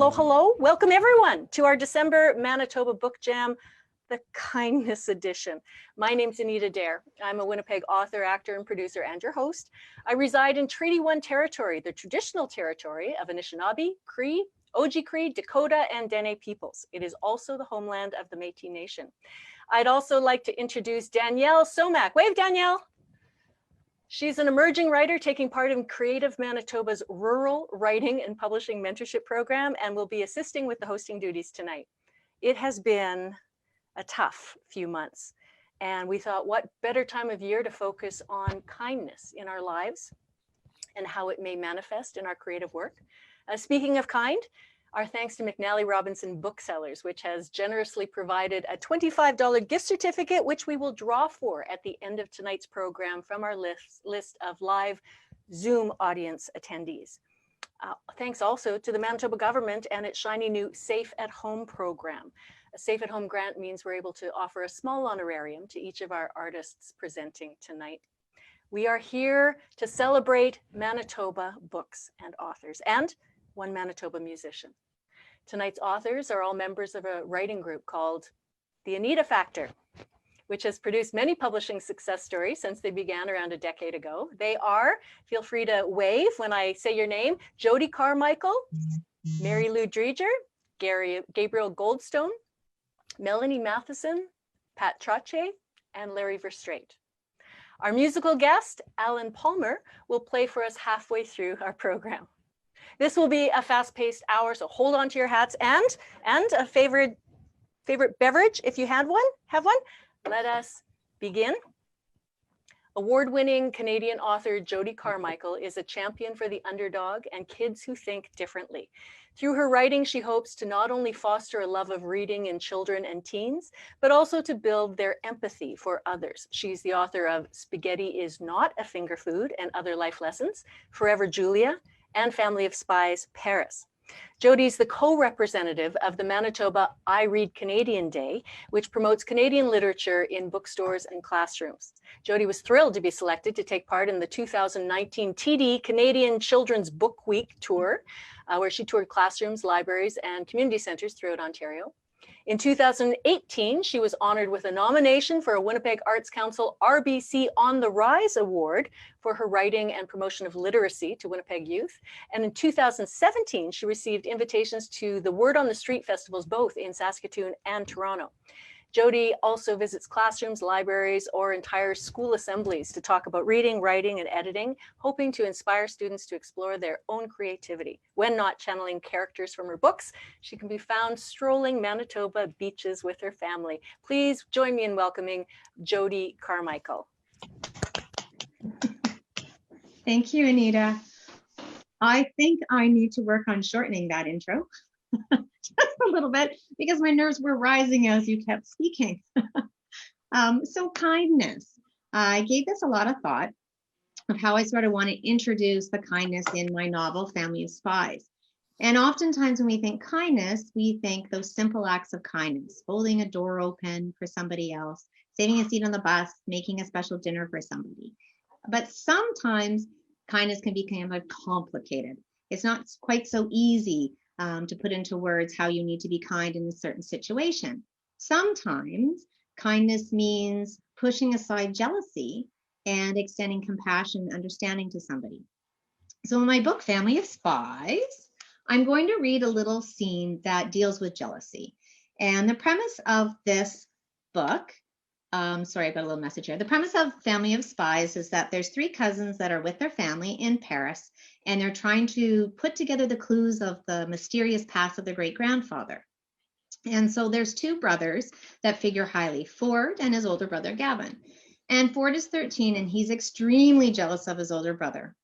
Hello, hello. Welcome everyone to our December Manitoba Book Jam, the Kindness Edition. My name's Anita Dare. I'm a Winnipeg author, actor, and producer, and your host. I reside in Treaty 1 territory, the traditional territory of Anishinaabe, Cree, Oji-Cree, Dakota, and Dene peoples. It is also the homeland of the Métis Nation. I'd also like to introduce Danielle Somack. Wave, Danielle. She's an emerging writer taking part in Creative Manitoba's Rural Writing and Publishing Mentorship Program and will be assisting with the hosting duties tonight. It has been a tough few months, and we thought what better time of year to focus on kindness in our lives and how it may manifest in our creative work. Speaking of kind, our thanks to McNally Robinson Booksellers, which has generously provided a $25 gift certificate, which we will draw for at the end of tonight's program from our list of live Zoom audience attendees. Thanks also to the Manitoba government and its shiny new Safe at Home program. A Safe at Home grant means we're able to offer a small honorarium to each of our artists presenting tonight. We are here to celebrate Manitoba books and authors and one Manitoba musician. Tonight's authors are all members of a writing group called the Anita Factor, which has produced many publishing success stories since they began around a decade ago. They are, feel free to wave when I say your name, Jody Carmichael, MaryLou Driedger, Gabriel Goldstone, Melanie Matson, Pat Trottier, and Larry Verstraete. Our musical guest, Allan Palmer, will play for us halfway through our program. This will be a fast-paced hour, so hold on to your hats and a favorite beverage, if you have one. Let us begin. Award-winning Canadian author Jody Carmichael is a champion for the underdog and kids who think differently. Through her writing, she hopes to not only foster a love of reading in children and teens, but also to build their empathy for others. She's the author of Spaghetti is Not a Finger Food and Other Life Lessons, Forever Julia, and Family of Spies, Paris. Jody's the co-representative of the Manitoba I Read Canadian Day, which promotes Canadian literature in bookstores and classrooms. Jody was thrilled to be selected to take part in the 2019 TD Canadian Children's Book Week tour, where she toured classrooms, libraries, and community centers throughout Ontario. In 2018, she was honored with a nomination for a Winnipeg Arts Council RBC On the Rise Award for her writing and promotion of literacy to Winnipeg youth. And in 2017, she received invitations to the Word on the Street festivals, both in Saskatoon and Toronto. Jody also visits classrooms, libraries, or entire school assemblies to talk about reading, writing, and editing, hoping to inspire students to explore their own creativity. When not channeling characters from her books, she can be found strolling Manitoba beaches with her family. Please join me in welcoming Jody Carmichael. Thank you, Anita. I think I need to work on shortening that intro. Just a little bit because my nerves were rising as you kept speaking. So kindness. I gave this a lot of thought of how I sort of want to introduce the kindness in my novel, Family of Spies. And oftentimes when we think kindness, we think those simple acts of kindness, holding a door open for somebody else, saving a seat on the bus, making a special dinner for somebody. But sometimes kindness can be kind of complicated. It's not quite so easy to put into words how you need to be kind in a certain situation. Sometimes kindness means pushing aside jealousy and extending compassion and understanding to somebody. So in my book, Family of Spies, I'm going to read a little scene that deals with jealousy. And the premise of this book, sorry, I've got a little message here. The premise of Family of Spies is that there's three cousins that are with their family in Paris, and they're trying to put together the clues of the mysterious past of their great-grandfather. And so there's two brothers that figure highly, Ford and his older brother, Gavin. And Ford is 13, and he's extremely jealous of his older brother.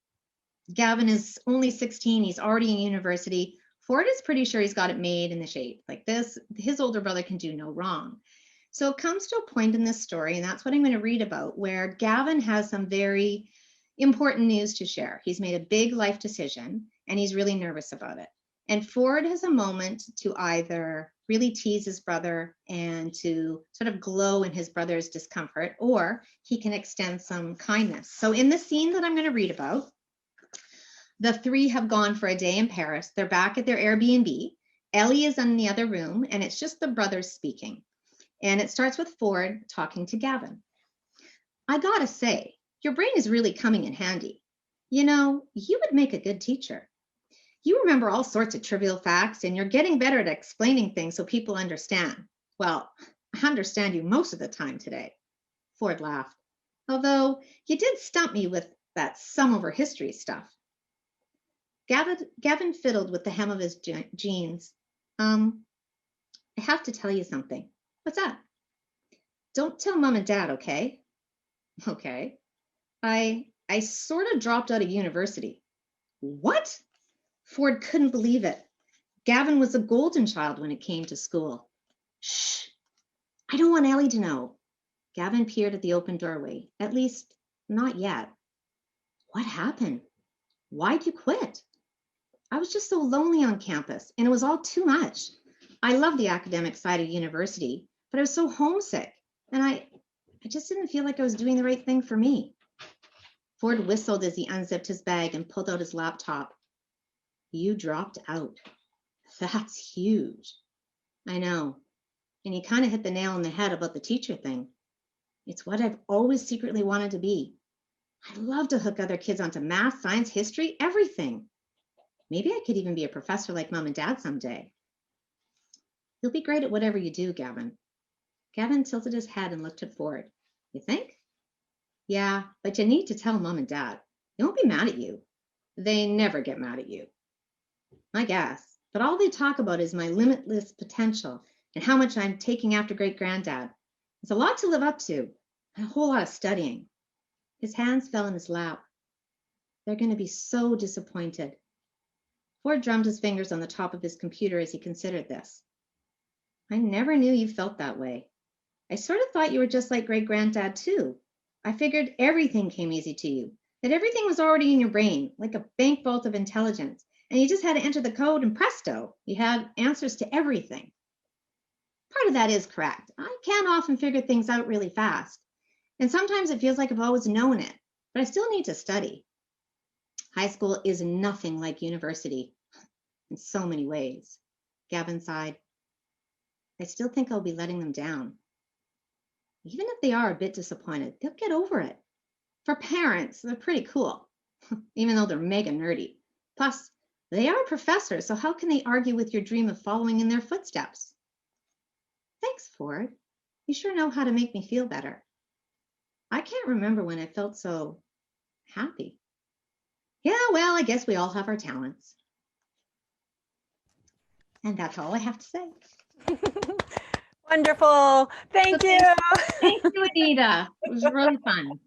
Gavin is only 16. He's already in university. Ford is pretty sure he's got it made in the shape. Like this, his older brother can do no wrong. So it comes to a point in this story, and that's what I'm going to read about, where Gavin has some very important news to share. He's made a big life decision, and he's really nervous about it. And Ford has a moment to either really tease his brother and to sort of glow in his brother's discomfort, or he can extend some kindness. So in the scene that I'm going to read about, the three have gone for a day in Paris. They're back at their Airbnb, Ellie is in the other room, and it's just the brothers speaking. And it starts with Ford talking to Gavin. I gotta say, your brain is really coming in handy. You know, you would make a good teacher. You remember all sorts of trivial facts, and you're getting better at explaining things so people understand. Well, I understand you most of the time today. Ford laughed. Although you did stump me with that sum over history stuff. Gavin fiddled with the hem of his jeans. I have to tell you something. What's that? Don't tell Mom and Dad, okay? Okay. I sort of dropped out of university. What? Ford couldn't believe it. Gavin was a golden child when it came to school. Shh. I don't want Ellie to know. Gavin peered at the open doorway. At least, not yet. What happened? Why'd you quit? I was just so lonely on campus, and it was all too much. I love the academic side of university, but I was so homesick, and I just didn't feel like I was doing the right thing for me. Ford whistled as he unzipped his bag and pulled out his laptop. You dropped out. That's huge. I know. And you kind of hit the nail on the head about the teacher thing. It's what I've always secretly wanted to be. I'd love to hook other kids onto math, science, history, everything. Maybe I could even be a professor like Mom and Dad someday. You'll be great at whatever you do, Gavin. Gavin tilted his head and looked at Ford. You think? Yeah, but you need to tell Mom and Dad. They won't be mad at you. They never get mad at you. I guess, but all they talk about is my limitless potential and how much I'm taking after great-granddad. It's a lot to live up to, and a whole lot of studying. His hands fell in his lap. They're going to be so disappointed. Ford drummed his fingers on the top of his computer as he considered this. I never knew you felt that way. I sort of thought you were just like great-granddad too. I figured everything came easy to you, that everything was already in your brain, like a bank vault of intelligence, and you just had to enter the code and presto, you had answers to everything. Part of that is correct. I can often figure things out really fast, and sometimes it feels like I've always known it, but I still need to study. High school is nothing like university in so many ways. Gavin sighed. I still think I'll be letting them down. Even if they are a bit disappointed, they'll get over it. For parents, they're pretty cool, even though they're mega nerdy. Plus, they are professors, so how can they argue with your dream of following in their footsteps? Thanks, Ford. You sure know how to make me feel better. I can't remember when I felt so happy. Yeah, well, I guess we all have our talents. And that's all I have to say. Wonderful. Thank you. Thank you, Anita. It was really fun.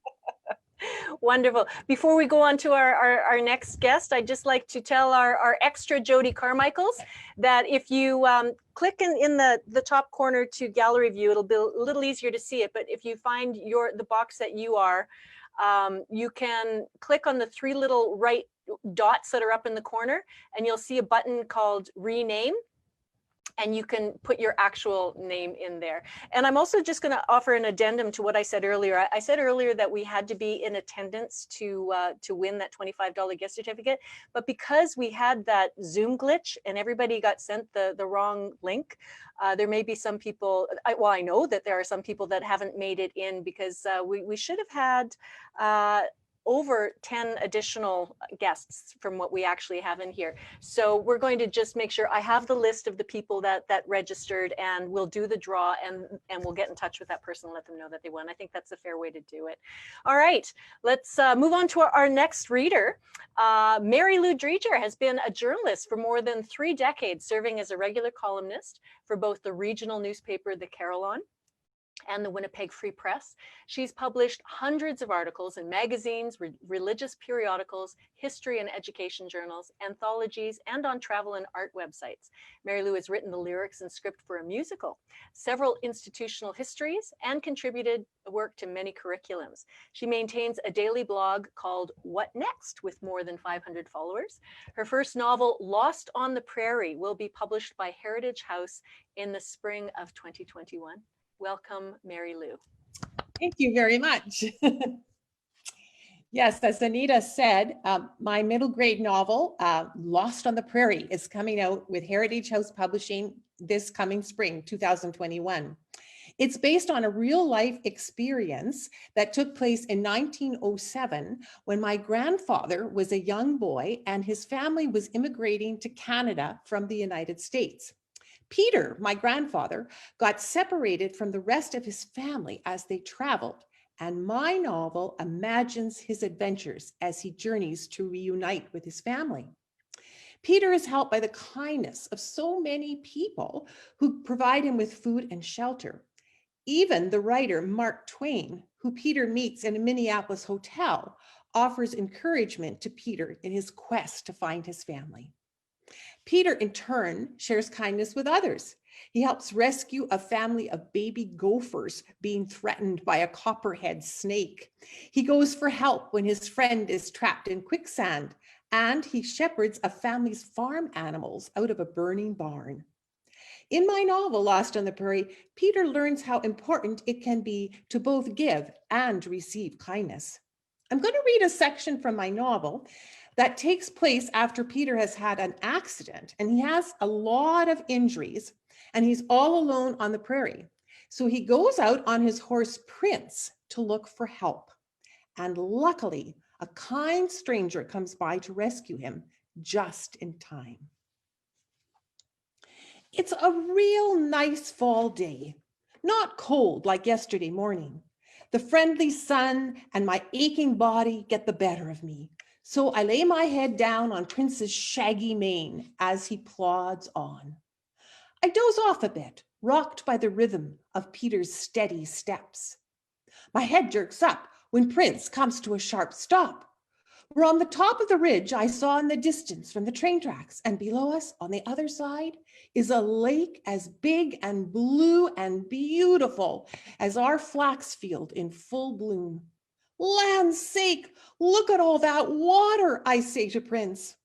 Wonderful. Before we go on to our next guest, I'd just like to tell our extra Jody Carmichaels that if you click in the top corner to gallery view, it'll be a little easier to see it. But if you find the box that you are, you can click on the three little right dots that are up in the corner, and you'll see a button called Rename. And you can put your actual name in there. And I'm also just going to offer an addendum to what I said earlier. I said earlier that we had to be in attendance to win that $25 gift certificate. But because we had that Zoom glitch and everybody got sent the wrong link, there may be some people, I know that there are some people that haven't made it in because we should have had over 10 additional guests from what we actually have in here. So we're going to just make sure I have the list of the people that registered, and we'll do the draw and we'll get in touch with that person and let them know that they won. I think that's a fair way to do it. All right, let's move on to our next reader. MaryLou Driedger has been a journalist for more than 3 decades, serving as a regular columnist for both the regional newspaper, The Carillon, and the Winnipeg Free Press. She's published hundreds of articles in magazines, religious periodicals, history and education journals, anthologies, and on travel and art websites. MaryLou has written the lyrics and script for a musical, several institutional histories, and contributed work to many curriculums. She maintains a daily blog called What Next, with more than 500 followers. Her first novel, Lost on the Prairie, will be published by Heritage House in the spring of 2021. Welcome, MaryLou. Thank you very much. Yes, as Anita said, my middle grade novel, Lost on the Prairie, is coming out with Heritage House Publishing this coming spring, 2021. It's based on a real life experience that took place in 1907 when my grandfather was a young boy and his family was immigrating to Canada from the United States. Peter, my grandfather, got separated from the rest of his family as they traveled, and my novel imagines his adventures as he journeys to reunite with his family. Peter is helped by the kindness of so many people who provide him with food and shelter. Even the writer Mark Twain, who Peter meets in a Minneapolis hotel, offers encouragement to Peter in his quest to find his family. Peter, in turn, shares kindness with others. He helps rescue a family of baby gophers being threatened by a copperhead snake. He goes for help when his friend is trapped in quicksand, and he shepherds a family's farm animals out of a burning barn. In my novel, Lost on the Prairie, Peter learns how important it can be to both give and receive kindness. I'm going to read a section from my novel that takes place after Peter has had an accident, and he has a lot of injuries, and he's all alone on the prairie. So he goes out on his horse Prince to look for help. And luckily, a kind stranger comes by to rescue him just in time. It's a real nice fall day, not cold like yesterday morning. The friendly sun and my aching body get the better of me, so I lay my head down on Prince's shaggy mane as he plods on. I doze off a bit, rocked by the rhythm of Peter's steady steps. My head jerks up when Prince comes to a sharp stop. We're on the top of the ridge I saw in the distance from the train tracks, and below us on the other side is a lake as big and blue and beautiful as our flax field in full bloom. Land's sake, look at all that water, I say to Prince.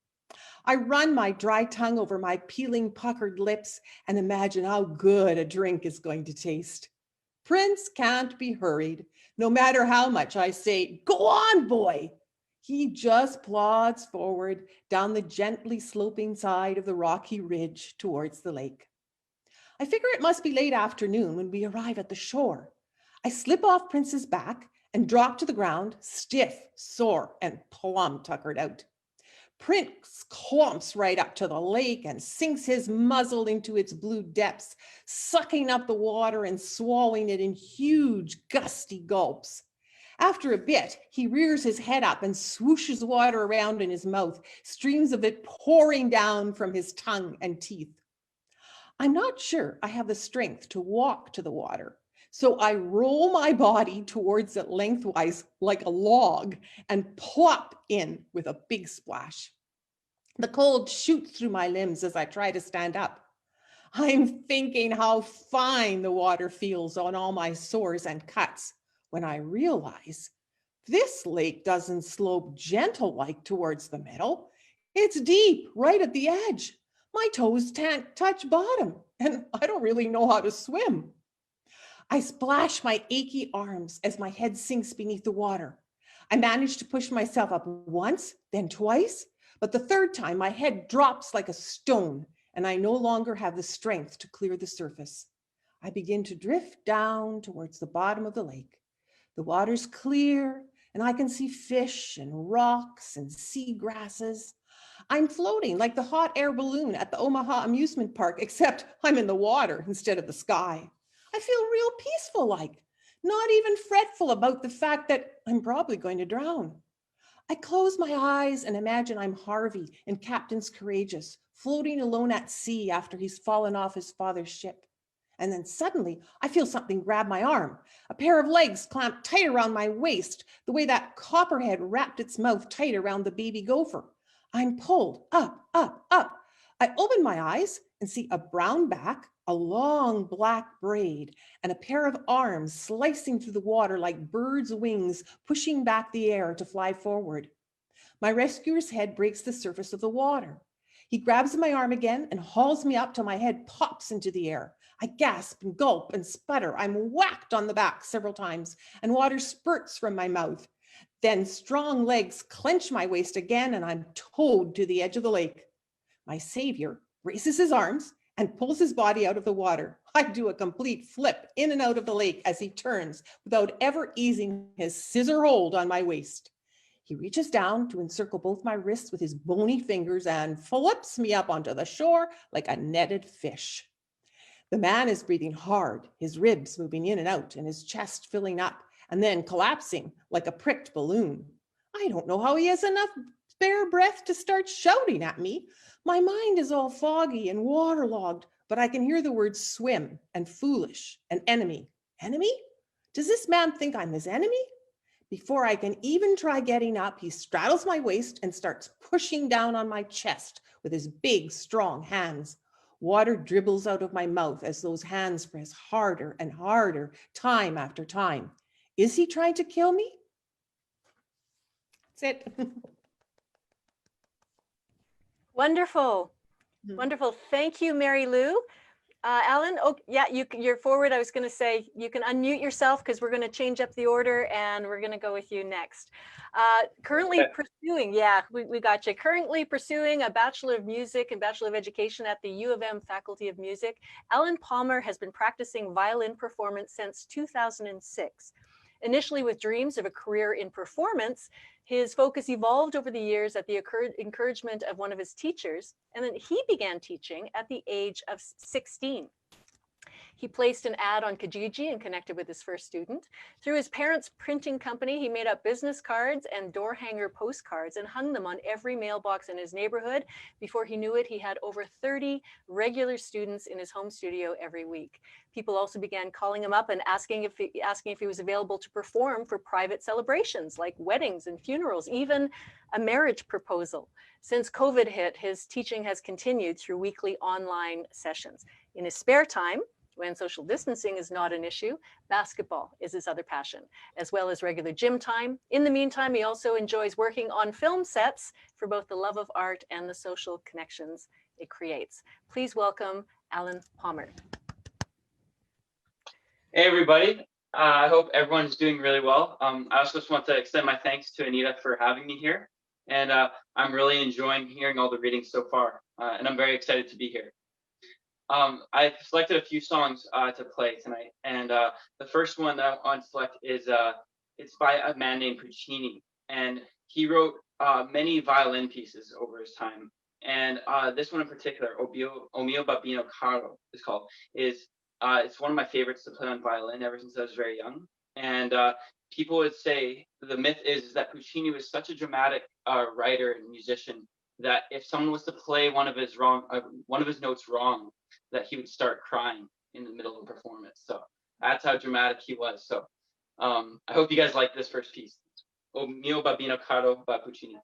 I run my dry tongue over my peeling, puckered lips and imagine how good a drink is going to taste. Prince can't be hurried, no matter how much I say, "Go on, boy." He just plods forward down the gently sloping side of the rocky ridge towards the lake. I figure it must be late afternoon when we arrive at the shore. I slip off Prince's back and drop to the ground, stiff, sore, and plumb tuckered out. Prince clumps right up to the lake and sinks his muzzle into its blue depths, sucking up the water and swallowing it in huge, gusty gulps. After a bit, he rears his head up and swooshes water around in his mouth, streams of it pouring down from his tongue and teeth. I'm not sure I have the strength to walk to the water, so I roll my body towards it lengthwise like a log and plop in with a big splash. The cold shoots through my limbs as I try to stand up. I'm thinking how fine the water feels on all my sores and cuts when I realize this lake doesn't slope gentle-like towards the middle. It's deep, right at the edge. My toes can't touch bottom, and I don't really know how to swim. I splash my achy arms as my head sinks beneath the water. I manage to push myself up once, then twice, but the third time my head drops like a stone, and I no longer have the strength to clear the surface. I begin to drift down towards the bottom of the lake. The water's clear, and I can see fish and rocks and sea grasses. I'm floating like the hot air balloon at the Omaha amusement park, except I'm in the water instead of the sky. I feel real peaceful like, not even fretful about the fact that I'm probably going to drown. I close my eyes and imagine I'm Harvey in Captain's Courageous, floating alone at sea after he's fallen off his father's ship. And then suddenly I feel something grab my arm, a pair of legs clamped tight around my waist, the way that copperhead wrapped its mouth tight around the baby gopher. I'm pulled up, up, up. I open my eyes and see a brown back, a long black braid, and a pair of arms slicing through the water like birds' wings, pushing back the air to fly forward. My rescuer's head breaks the surface of the water. He grabs my arm again and hauls me up till my head pops into the air. I gasp and gulp and sputter. I'm whacked on the back several times, and water spurts from my mouth. Then strong legs clench my waist again and I'm towed to the edge of the lake. My savior raises his arms and pulls his body out of the water. I do a complete flip in and out of the lake as he turns without ever easing his scissor hold on my waist. He reaches down to encircle both my wrists with his bony fingers and flips me up onto the shore like a netted fish. The man is breathing hard, his ribs moving in and out and his chest filling up and then collapsing like a pricked balloon. I don't know how he has enough spare breath to start shouting at me. My mind is all foggy and waterlogged, but I can hear the words swim and foolish and enemy. Enemy? Does this man think I'm his enemy? Before I can even try getting up, he straddles my waist and starts pushing down on my chest with his big, strong hands. Water dribbles out of my mouth as those hands press harder and harder, time after time. Is he trying to kill me? That's it. Wonderful. Wonderful. Thank you, MaryLou. Allan, oh yeah, you're forward. I was going to say you can unmute yourself because we're going to change up the order and we're going to go with you next. Currently pursuing, yeah, we got you. Currently pursuing a Bachelor of Music and Bachelor of Education at the U of M Faculty of Music, Allan Palmer has been practicing violin performance since 2006. Initially with dreams of a career in performance, his focus evolved over the years at the encouragement of one of his teachers, and then he began teaching at the age of 16. He placed an ad on Kijiji and connected with his first student. Through his parents' printing company, he made up business cards and door hanger postcards and hung them on every mailbox in his neighborhood. Before he knew it, he had over 30 regular students in his home studio every week. People also began calling him up and asking if he was available to perform for private celebrations like weddings and funerals, even a marriage proposal. Since COVID hit, his teaching has continued through weekly online sessions. In his spare time, when social distancing is not an issue, basketball is his other passion, as well as regular gym time. In the meantime, he also enjoys working on film sets for both the love of art and the social connections it creates. Please welcome Allan Palmer. Hey everybody, I hope everyone's doing really well. I also just want to extend my thanks to Anita for having me here. And I'm really enjoying hearing all the readings so far, and I'm very excited to be here. I've selected a few songs to play tonight, and the first one that I want to select is it's by a man named Puccini, and he wrote many violin pieces over his time. And this one in particular, O mio babbino caro, is called. It's one of my favorites to play on violin ever since I was very young. And people would say the myth is that Puccini was such a dramatic writer and musician that if someone was to play one of his notes wrong, that he would start crying in the middle of the performance. So that's how dramatic he was. So I hope you guys like this first piece. O mio babbino caro by Puccini.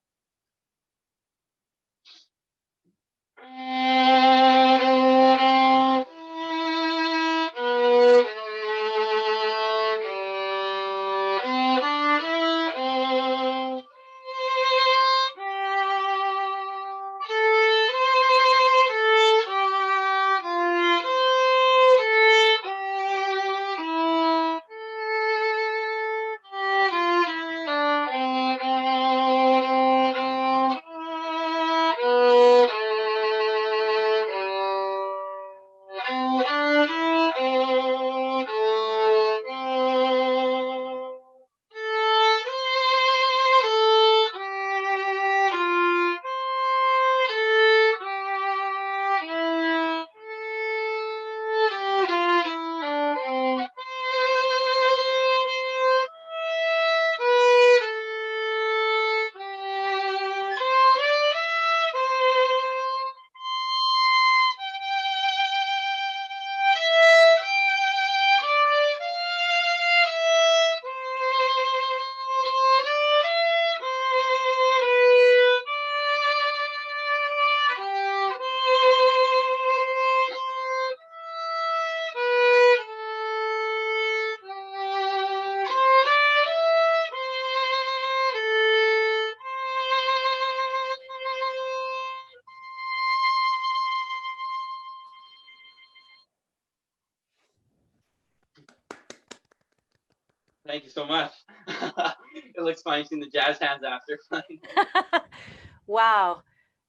Thank you so much. It looks funny seeing the jazz hands after. Wow,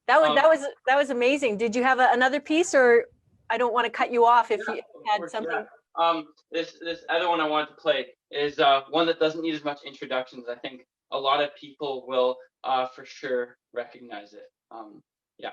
that was amazing. Did you have another piece, or I don't want to cut you off if Yeah, you of had course, something? yeah. This other one I wanted to play is one that doesn't need as much introductions. I think a lot of people will for sure recognize it. Yeah.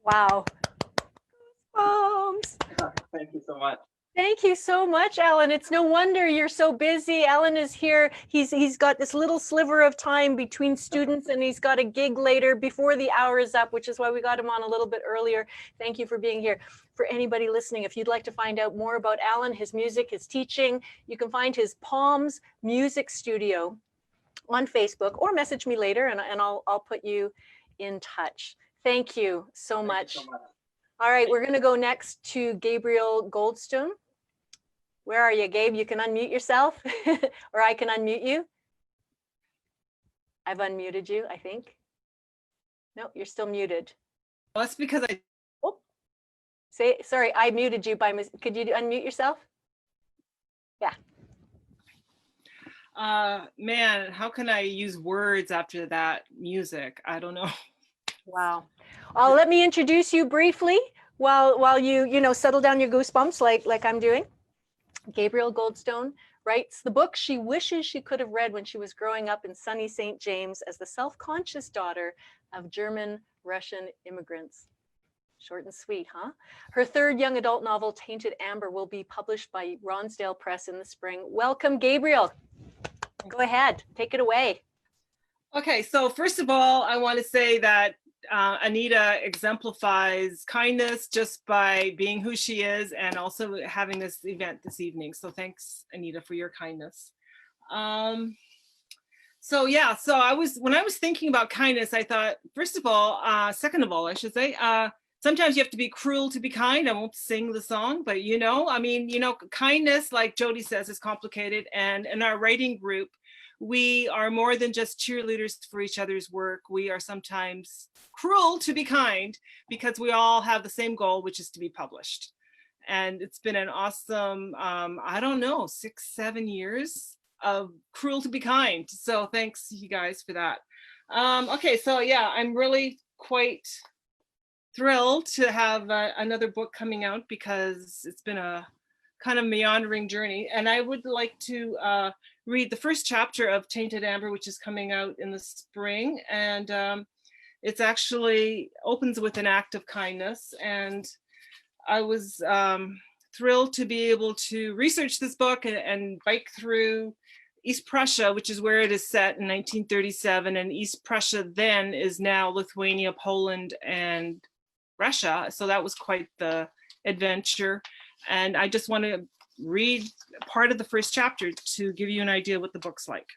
Wow. Thank you so much. Thank you so much, Allan. It's no wonder you're so busy. Allan is here. He's got this little sliver of time between students, and he's got a gig later before the hour is up, which is why we got him on a little bit earlier. Thank you for being here. For anybody listening, if you'd like to find out more about Allan, his music, his teaching, you can find his Palms Music Studio on Facebook, or message me later, and I'll put you in touch. Thank you so much. Thank you so much. All right, we're going to go next to Gabriel Goldstone. Where are you, Gabe? You can unmute yourself, or I can unmute you. I've unmuted you, I think. No, you're still muted. Well, that's because I. Oh, sorry, I muted you by mistake. Could you unmute yourself? Yeah. Man, how can I use words after that music? I don't know. Wow. Let me introduce you briefly while you settle down your goosebumps like I'm doing. Gabriel Goldstone writes the book she wishes she could have read when she was growing up in sunny St. James as the self-conscious daughter of German-Russian immigrants. Short and sweet, huh? Her third young adult novel, Tainted Amber, will be published by Ronsdale Press in the spring. Welcome, Gabriel. Go ahead, take it away. Okay, so first of all, I want to say that Anita exemplifies kindness just by being who she is, and also having this event this evening. So thanks, Anita, for your kindness. So yeah, when I was thinking about kindness, I thought, second of all, I should say, sometimes you have to be cruel to be kind. I won't sing the song, but kindness, like Jody says, is complicated. And in our writing group, we are more than just cheerleaders for each other's work. We are sometimes cruel to be kind, because we all have the same goal, which is to be published. And it's been an awesome, 6-7 years of cruel to be kind. So thanks you guys for that. Okay, so yeah, I'm really quite thrilled to have another book coming out, because it's been a kind of meandering journey. And I would like to read the first chapter of Tainted Amber, which is coming out in the spring. And it's actually opens with an act of kindness. And I was thrilled to be able to research this book and bike through East Prussia, which is where it is set in 1937. And East Prussia then is now Lithuania, Poland, and Russia. So that was quite the adventure. And I just want to read part of the first chapter to give you an idea what the book's like.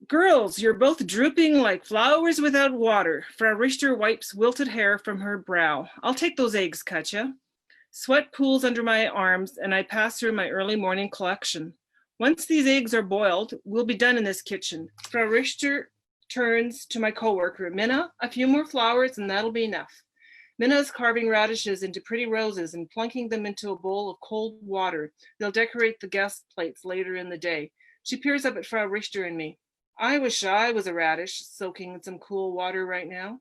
Girls, you're both drooping like flowers without water. Frau Richter wipes wilted hair from her brow. I'll take those eggs, Katja. Sweat pools under my arms and I pass through my early morning collection. Once these eggs are boiled, we'll be done in this kitchen. Frau Richter turns to my coworker, Minna, a few more flowers and that'll be enough. Minna is carving radishes into pretty roses and plunking them into a bowl of cold water. They'll decorate the guest plates later in the day. She peers up at Frau Richter and me. I wish I was a radish soaking in some cool water right now.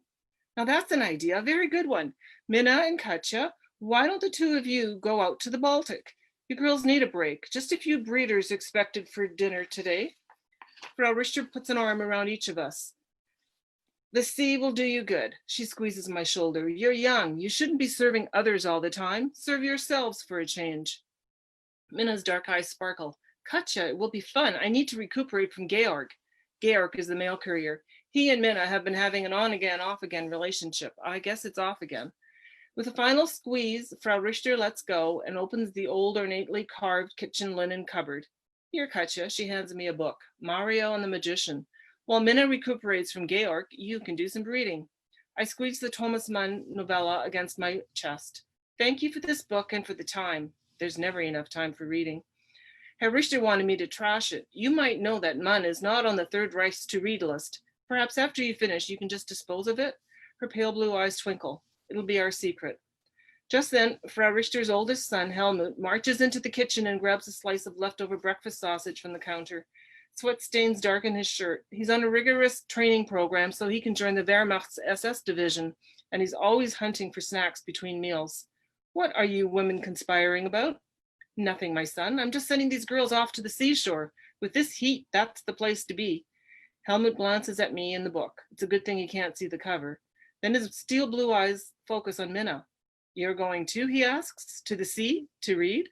Now that's an idea, a very good one. Minna and Katja, why don't the two of you go out to the Baltic? You girls need a break. Just a few breeders expected for dinner today. Frau Richter puts an arm around each of us. The sea will do you good. She squeezes my shoulder. You're young. You shouldn't be serving others all the time. Serve yourselves for a change. Minna's dark eyes sparkle. Katja, it will be fun. I need to recuperate from Georg. Georg is the mail courier. He and Minna have been having an on-again, off-again relationship. I guess it's off again. With a final squeeze, Frau Richter lets go and opens the old ornately carved kitchen linen cupboard. Here, Katja, she hands me a book, Mario and the Magician. While Minna recuperates from Georg, you can do some reading. I squeeze the Thomas Mann novella against my chest. Thank you for this book and for the time. There's never enough time for reading. Herr Richter wanted me to trash it. You might know that Mann is not on the Third Reich's to-read list. Perhaps after you finish, you can just dispose of it? Her pale blue eyes twinkle. It'll be our secret. Just then, Frau Richter's oldest son, Helmut, marches into the kitchen and grabs a slice of leftover breakfast sausage from the counter. Sweat stains darken his shirt. He's on a rigorous training program so he can join the Wehrmacht's SS division, and he's always hunting for snacks between meals. What are you women conspiring about? Nothing, my son. I'm just sending these girls off to the seashore. With this heat, that's the place to be. Helmut glances at me in the book. It's a good thing he can't see the cover. Then his steel blue eyes focus on Minna. You're going too, he asks, to the sea to read?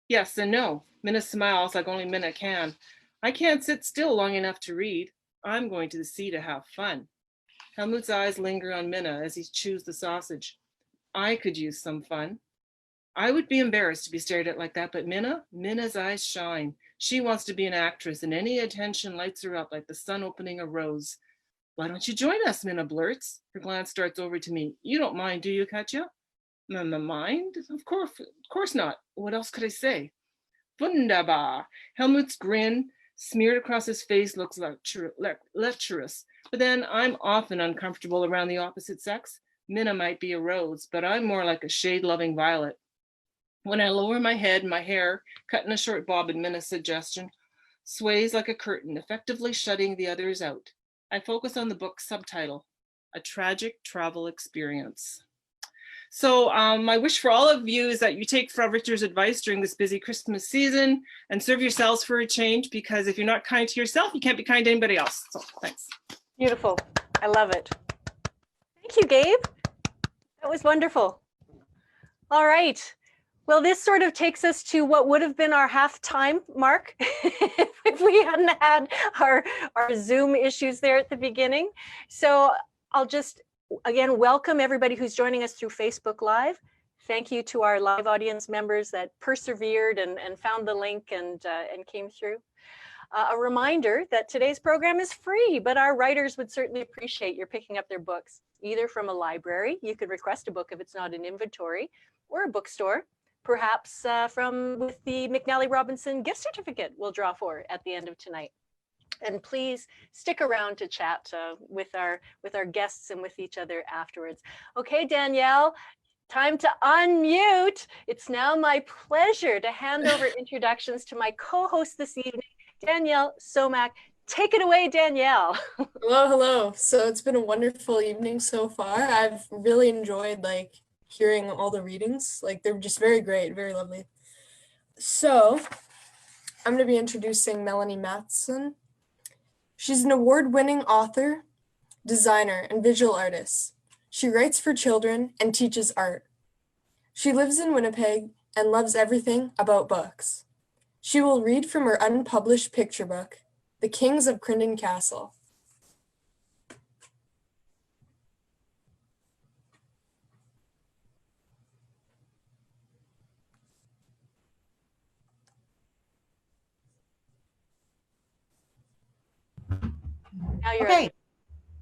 Yes and no. Minna smiles like only Minna can. I can't sit still long enough to read. I'm going to the sea to have fun. Helmut's eyes linger on Minna as he chews the sausage. I could use some fun. I would be embarrassed to be stared at like that, but Minna's eyes shine. She wants to be an actress, and any attention lights her up like the sun opening a rose. Why don't you join us, Minna blurts. Her glance darts over to me. You don't mind, do you, Katja? Mind? Of course not. What else could I say? Wunderbar. Helmut's grin smeared across his face looks lecherous. But then I'm often uncomfortable around the opposite sex. Minna might be a rose, but I'm more like a shade-loving violet. When I lower my head, my hair, cut in a short bob at Minna's suggestion, sways like a curtain, effectively shutting the others out. I focus on the book's subtitle, A Tragic Travel Experience. So my wish for all of you is that you take Frau Richter's advice during this busy Christmas season and serve yourselves for a change, because if you're not kind to yourself, you can't be kind to anybody else. So thanks. Beautiful. I love it. Thank you, Gabe. That was wonderful. All right. Well, this sort of takes us to what would have been our halftime mark if we hadn't had our Zoom issues there at the beginning. So I'll just, again, welcome everybody who's joining us through Facebook Live. Thank you to our live audience members that persevered and found the link and came through. A reminder that today's program is free, but our writers would certainly appreciate your picking up their books, either from a library. You could request a book if it's not in inventory, or a bookstore. Perhaps with the McNally Robinson gift certificate we'll draw for at the end of tonight. And please stick around to chat with our guests and with each other afterwards. Okay, Danielle, time to unmute. It's now my pleasure to hand over introductions to my co-host this evening, Danielle Somack. Take it away, Danielle. Hello. So it's been a wonderful evening so far. I've really enjoyed hearing all the readings. They're just very great, very lovely. So I'm going to be introducing Melanie Matson. She's an award-winning author, designer, and visual artist. She writes for children and teaches art. She lives in Winnipeg and loves everything about books. She will read from her unpublished picture book, The Kings of Crindon Castle. Now you're Okay.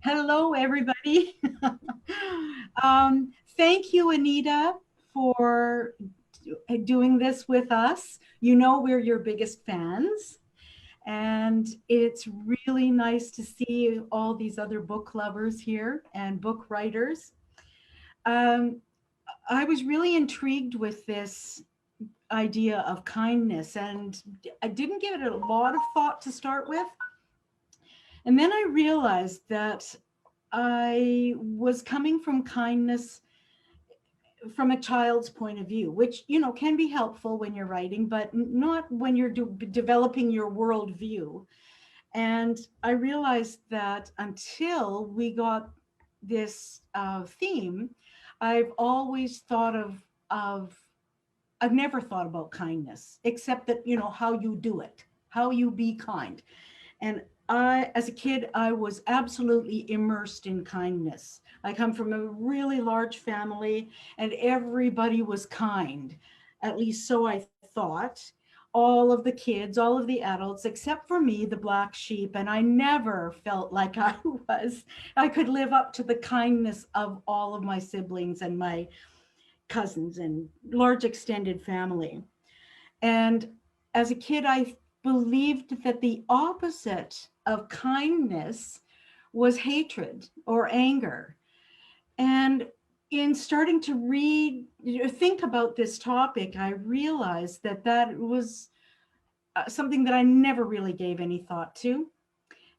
Hello, everybody. Thank you, Anita, for doing this with us. You know we're your biggest fans, and it's really nice to see all these other book lovers here and book writers. I was really intrigued with this idea of kindness, and I didn't give it a lot of thought to start with. And then I realized that I was coming from kindness from a child's point of view, which, you know, can be helpful when you're writing, but not when you're developing your worldview. And I realized that until we got this theme, I've always thought I've never thought about kindness, except that, you know, how you do it, how you be kind. And as a kid, I was absolutely immersed in kindness. I come from a really large family and everybody was kind, at least so I thought. All of the kids, all of the adults, except for me, the black sheep. And I never felt like I could live up to the kindness of all of my siblings and my cousins and large extended family. And as a kid, I believed that the opposite of kindness was hatred or anger. And in starting to read, think about this topic, I realized that that was something that I never really gave any thought to.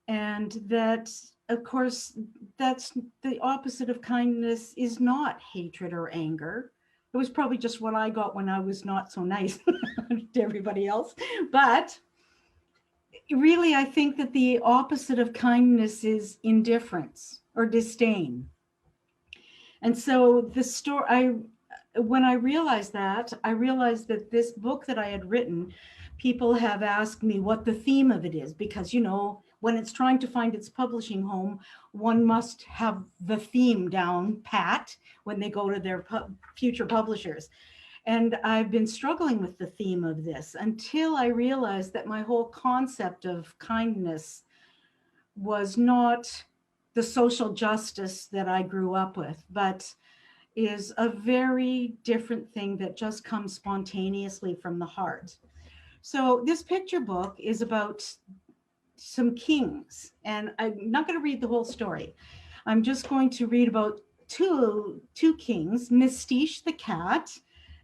And that, of course, that's the opposite of kindness is not hatred or anger. It was probably just what I got when I was not so nice to everybody else. But really, I think that the opposite of kindness is indifference or disdain. And so the story, when I realized that this book that I had written, people have asked me what the theme of it is, because, you know, when it's trying to find its publishing home, one must have the theme down pat when they go to their future publishers. And I've been struggling with the theme of this until I realized that my whole concept of kindness was not the social justice that I grew up with, but is a very different thing that just comes spontaneously from the heart. So this picture book is about some kings, and I'm not going to read the whole story. I'm just going to read about two kings, Mistiche the cat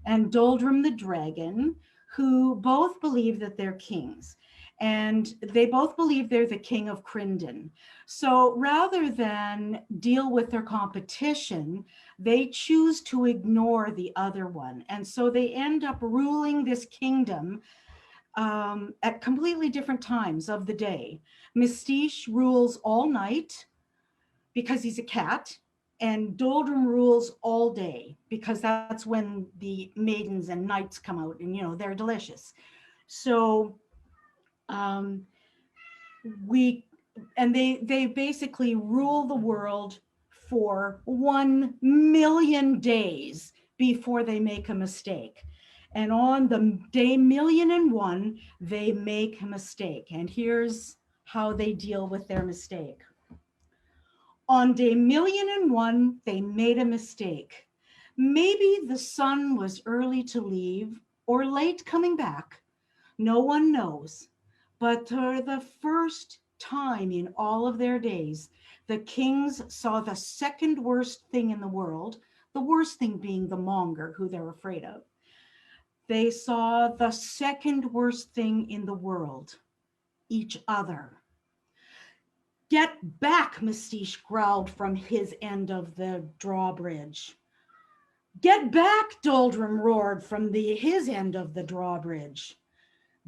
and Doldrum the dragon, who both believe that they're kings. And they both believe they're the king of Crindon. So rather than deal with their competition, they choose to ignore the other one. And so they end up ruling this kingdom at completely different times of the day. Mistiche rules all night because he's a cat, and Doldrum rules all day because that's when the maidens and knights come out, and, you know, they're delicious. So they basically rule the world for 1 million days before they make a mistake. And on the day 1,000,001, they make a mistake. And here's how they deal with their mistake. On day 1,000,001, they made a mistake. Maybe the sun was early to leave or late coming back. No one knows. But for the first time in all of their days, the kings saw the second worst thing in the world, the worst thing being the monger, who they're afraid of. They saw the second worst thing in the world, each other. Get back, Mistiche growled from his end of the drawbridge. Get back, Doldrum roared from his end of the drawbridge.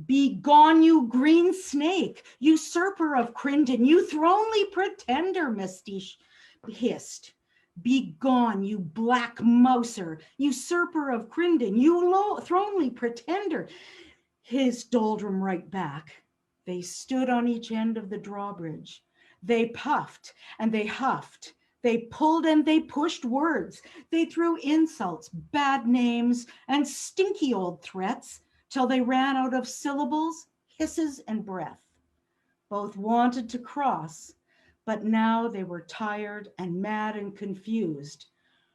Be gone, you green snake, usurper of Crindon, you thronely pretender, Mistiche hissed. Be gone, you black mouser, usurper of Crindon, you thronely pretender, hissed Doldrum right back. They stood on each end of the drawbridge. They puffed and they huffed. They pulled and they pushed words. They threw insults, bad names, and stinky old threats till they ran out of syllables, hisses, and breath. Both wanted to cross, but now they were tired and mad and confused.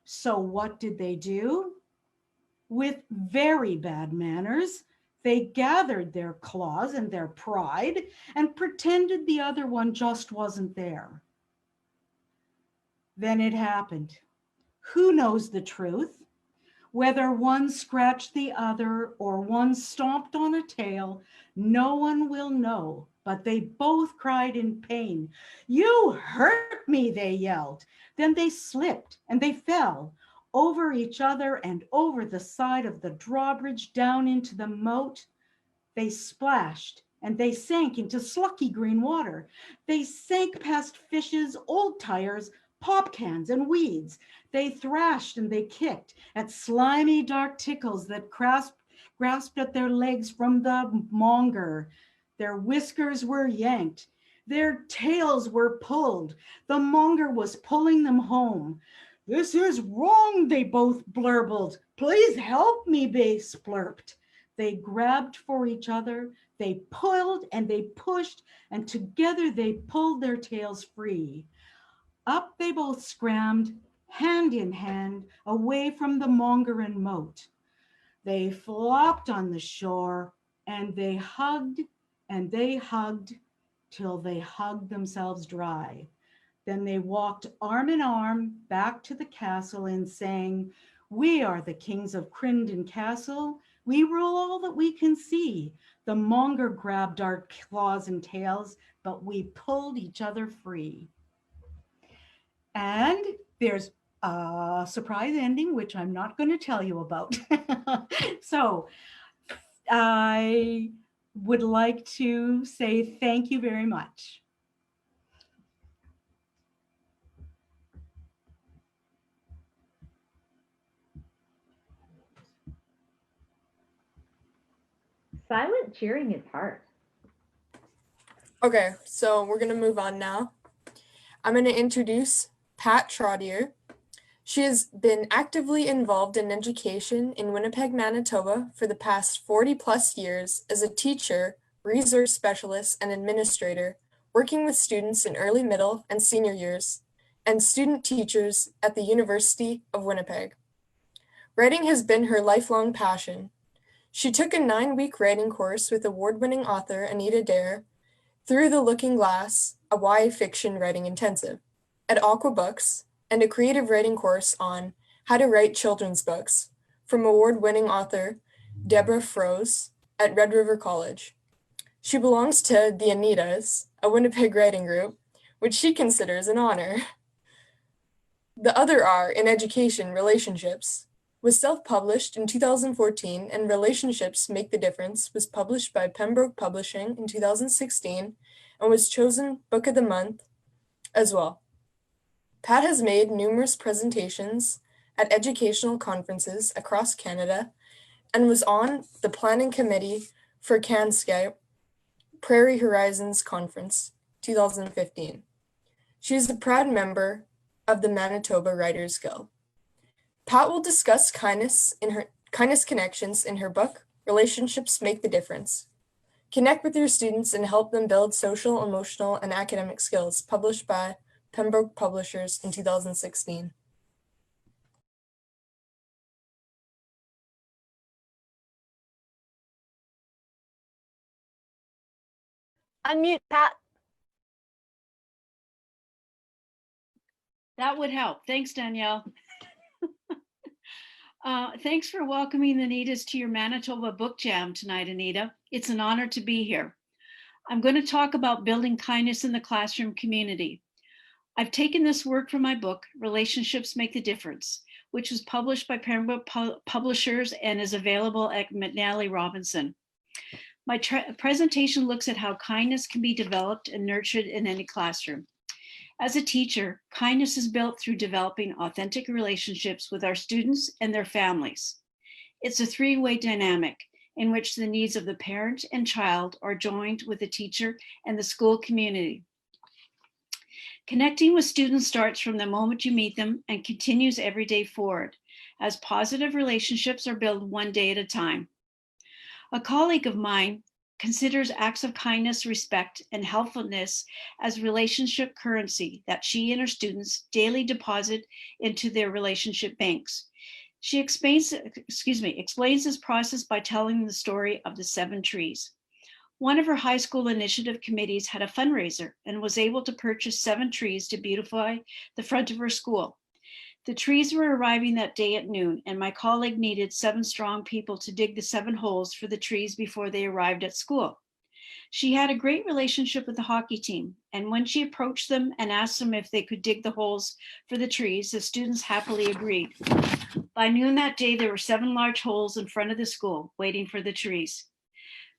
So what did they do? With very bad manners, they gathered their claws and their pride and pretended the other one just wasn't there. Then it happened. Who knows the truth? Whether one scratched the other or one stomped on a tail, no one will know, but they both cried in pain. "You hurt me," they yelled. Then they slipped and they fell over each other and over the side of the drawbridge down into the moat. They splashed and they sank into slucky green water. They sank past fishes, old tires, pop cans, and weeds. They thrashed and they kicked at slimy dark tickles that grasped at their legs from the monger. Their whiskers were yanked. Their tails were pulled. The monger was pulling them home. "This is wrong," they both blurbled. "Please help me," they splurped. They grabbed for each other. They pulled and they pushed, and together they pulled their tails free. Up they both scrammed, hand in hand, away from the monger and moat. They flopped on the shore, and they hugged till they hugged themselves dry. Then they walked arm in arm back to the castle and sang, "We are the kings of Crindon Castle. We rule all that we can see. The monger grabbed our claws and tails, but we pulled each other free." And there's a surprise ending, which I'm not going to tell you about. So I would like to say thank you very much. Silent cheering is hard. Okay, so we're gonna move on now. I'm gonna introduce Pat Trottier. She has been actively involved in education in Winnipeg, Manitoba for the past 40 plus years as a teacher, resource specialist, and administrator, working with students in early, middle, and senior years, and student teachers at the University of Winnipeg. Writing has been her lifelong passion. She took a 9-week writing course with award-winning author Anita Dare through the Looking Glass, a YA fiction writing intensive, at Aqua Books, and a creative writing course on how to write children's books from award-winning author Deborah Froese at Red River College. She belongs to the Anitas, a Winnipeg writing group, which she considers an honor. The other R in education, relationships, was self-published in 2014, and Relationships Make the Difference was published by Pembroke Publishing in 2016 and was chosen Book of the Month as well. Pat has made numerous presentations at educational conferences across Canada and was on the planning committee for CanScout Prairie Horizons Conference 2015. She is a proud member of the Manitoba Writers Guild. Pat will discuss kindness connections in her book, Relationships Make the Difference. Connect with your students and help them build social, emotional, and academic skills, published by Pembroke Publishers in 2016. Unmute, Pat. That would help. Thanks, Danielle. Thanks for welcoming the Anitas to your Manitoba Book Jam tonight, Anita. It's an honor to be here. I'm going to talk about building kindness in the classroom community. I've taken this work from my book, Relationships Make the Difference, which was published by Pembroke Publishers and is available at McNally Robinson. My presentation looks at how kindness can be developed and nurtured in any classroom. As a teacher, kindness is built through developing authentic relationships with our students and their families. It's a three-way dynamic in which the needs of the parent and child are joined with the teacher and the school community. Connecting with students starts from the moment you meet them and continues every day forward, as positive relationships are built one day at a time. A colleague of mine considers acts of kindness, respect, and helpfulness as relationship currency that she and her students daily deposit into their relationship banks. She explains this process by telling the story of the 7 trees. One of her high school initiative committees had a fundraiser and was able to purchase 7 trees to beautify the front of her school. The trees were arriving that day at noon, and my colleague needed 7 strong people to dig the 7 holes for the trees before they arrived at school. She had a great relationship with the hockey team, and when she approached them and asked them if they could dig the holes for the trees, the students happily agreed. By noon that day, there were 7 large holes in front of the school waiting for the trees.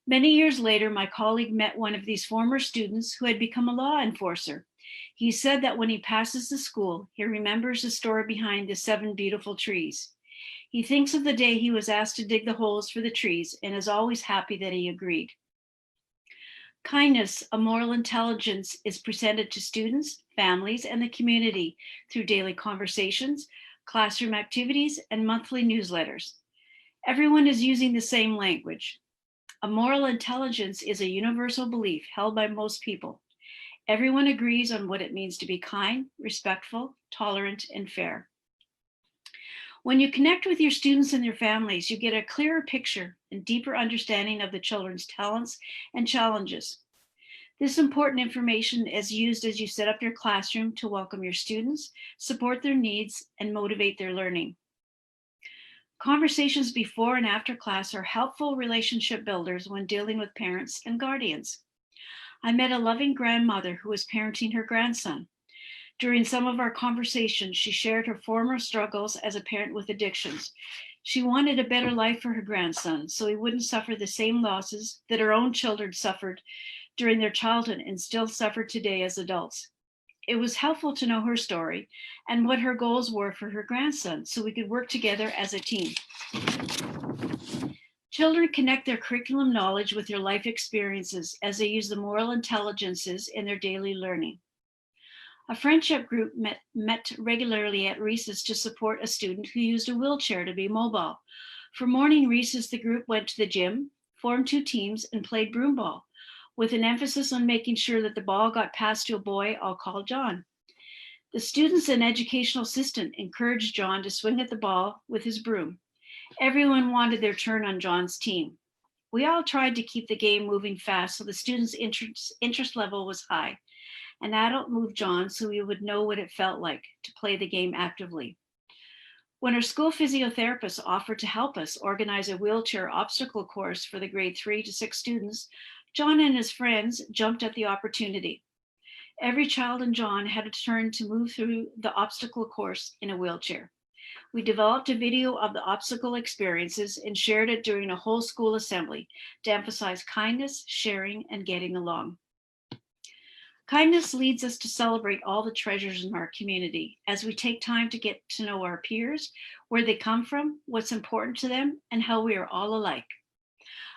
Many years later, my colleague met one of these former students who had become a law enforcer. He said that when he passes the school, he remembers the story behind the 7 beautiful trees. He thinks of the day he was asked to dig the holes for the trees and is always happy that he agreed. Kindness, a moral intelligence, is presented to students, families, and the community through daily conversations, classroom activities, and monthly newsletters. Everyone is using the same language. A moral intelligence is a universal belief held by most people. Everyone agrees on what it means to be kind, respectful, tolerant, and fair. When you connect with your students and their families, you get a clearer picture and deeper understanding of the children's talents and challenges. This important information is used as you set up your classroom to welcome your students, support their needs, and motivate their learning. Conversations before and after class are helpful relationship builders when dealing with parents and guardians. I met a loving grandmother who was parenting her grandson. During some of our conversations, she shared her former struggles as a parent with addictions. She wanted a better life for her grandson so he wouldn't suffer the same losses that her own children suffered during their childhood and still suffer today as adults. It was helpful to know her story and what her goals were for her grandson so we could work together as a team. Children connect their curriculum knowledge with their life experiences as they use the moral intelligences in their daily learning. A friendship group met regularly at recess to support a student who used a wheelchair to be mobile. For morning recess, the group went to the gym, formed 2 teams, and played broom ball, with an emphasis on making sure that the ball got passed to a boy I'll call John. The students and educational assistant encouraged John to swing at the ball with his broom. Everyone wanted their turn on John's team. We all tried to keep the game moving fast so the students' interest level was high. An adult moved John so we would know what it felt like to play the game actively. When our school physiotherapist offered to help us organize a wheelchair obstacle course for the grade 3 to 6 students, John and his friends jumped at the opportunity. Every child and John had a turn to move through the obstacle course in a wheelchair. We developed a video of the obstacle experiences and shared it during a whole school assembly to emphasize kindness, sharing, and getting along. Kindness leads us to celebrate all the treasures in our community as we take time to get to know our peers, where they come from, what's important to them, and how we are all alike.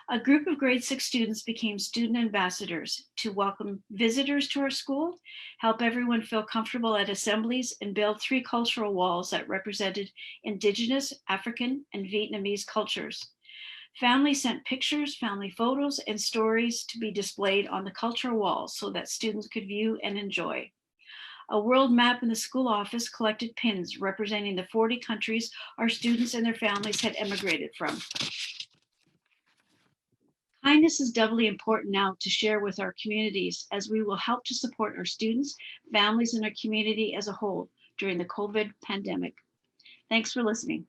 A group of grade 6 students became student ambassadors to welcome visitors to our school, help everyone feel comfortable at assemblies, and build 3 cultural walls that represented Indigenous, African, and Vietnamese cultures. Families sent pictures, family photos, and stories to be displayed on the cultural walls so that students could view and enjoy. A world map in the school office collected pins representing the 40 countries our students and their families had emigrated from. Kindness is doubly important now to share with our communities as we will help to support our students, families, and our community as a whole during the COVID pandemic. Thanks for listening.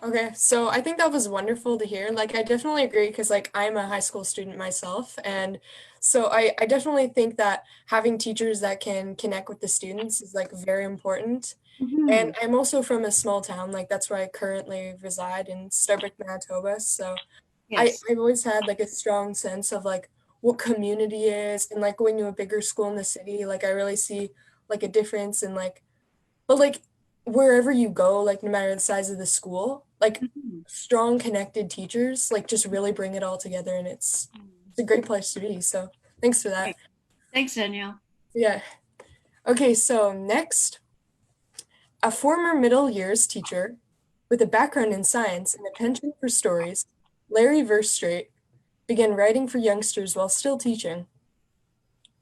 Okay, so I think that was wonderful to hear. Like, I definitely agree because, like, I'm a high school student myself. And so I definitely think that having teachers that can connect with the students is, like, very important. And I'm also from a small town, like, that's where I currently reside in Starbuck, Manitoba. So Yes. I've always had, like, a strong sense of, like, what community is. And, like, going to a bigger school in the city, like, I really see, like, a difference in, like, but, like, wherever you go, like, no matter the size of the school, like, strong connected teachers, like, just really bring it all together, and it's a great place to be. So thanks for that. Thanks, Danielle. Yeah. Okay, so next, a former middle years teacher With a background in science and a penchant for stories, Larry Verstraete began writing for youngsters while still teaching.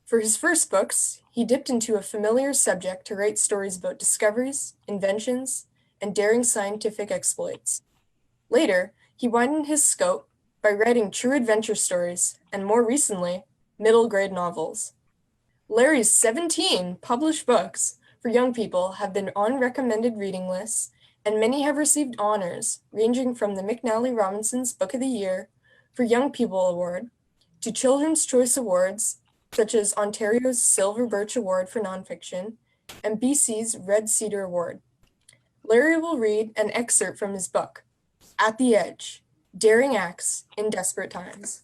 For his first books, he dipped into a familiar subject to write stories about discoveries, inventions, and daring scientific exploits. Later, he widened his scope by writing true adventure stories and, more recently, middle grade novels. Larry's 17 published books for young people have been on recommended reading lists, and many have received honors, ranging from the McNally Robinson's Book of the Year for Young People Award to Children's Choice Awards, such as Ontario's Silver Birch Award for Nonfiction and BC's Red Cedar Award. Larry will read an excerpt from his book, At the Edge, Daring Acts in Desperate Times.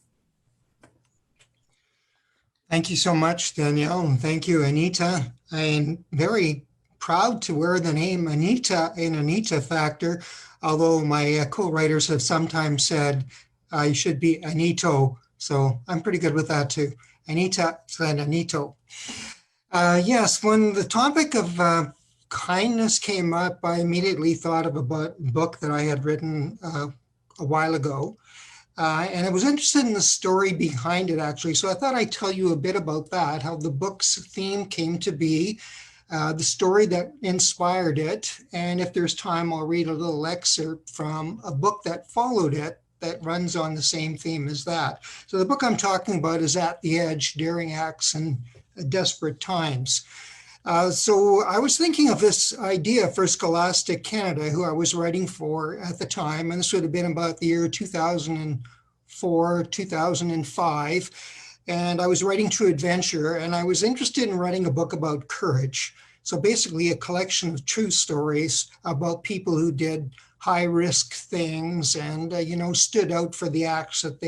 Thank you so much, Danielle, and thank you, Anita. I'm very proud to wear the name Anita in Anita Factor, although my co-writers have sometimes said I should be Anito, so I'm pretty good with that too. Anita and Anito. Yes, when the topic of kindness came up, I immediately thought of a book that I had written a while ago. And I was interested in the story behind it, actually. So I thought I'd tell you a bit about that, how the book's theme came to be, the story that inspired it. And if there's time, I'll read a little excerpt from a book that followed it that runs on the same theme as that. So the book I'm talking about is At the Edge, Daring Acts in Desperate Times. So I was thinking of this idea for Scholastic Canada, who I was writing for at the time, and this would have been about the year 2004, 2005. And I was writing True Adventure, and I was interested in writing a book about courage. So basically a collection of true stories about people who did high risk things and, stood out for the acts of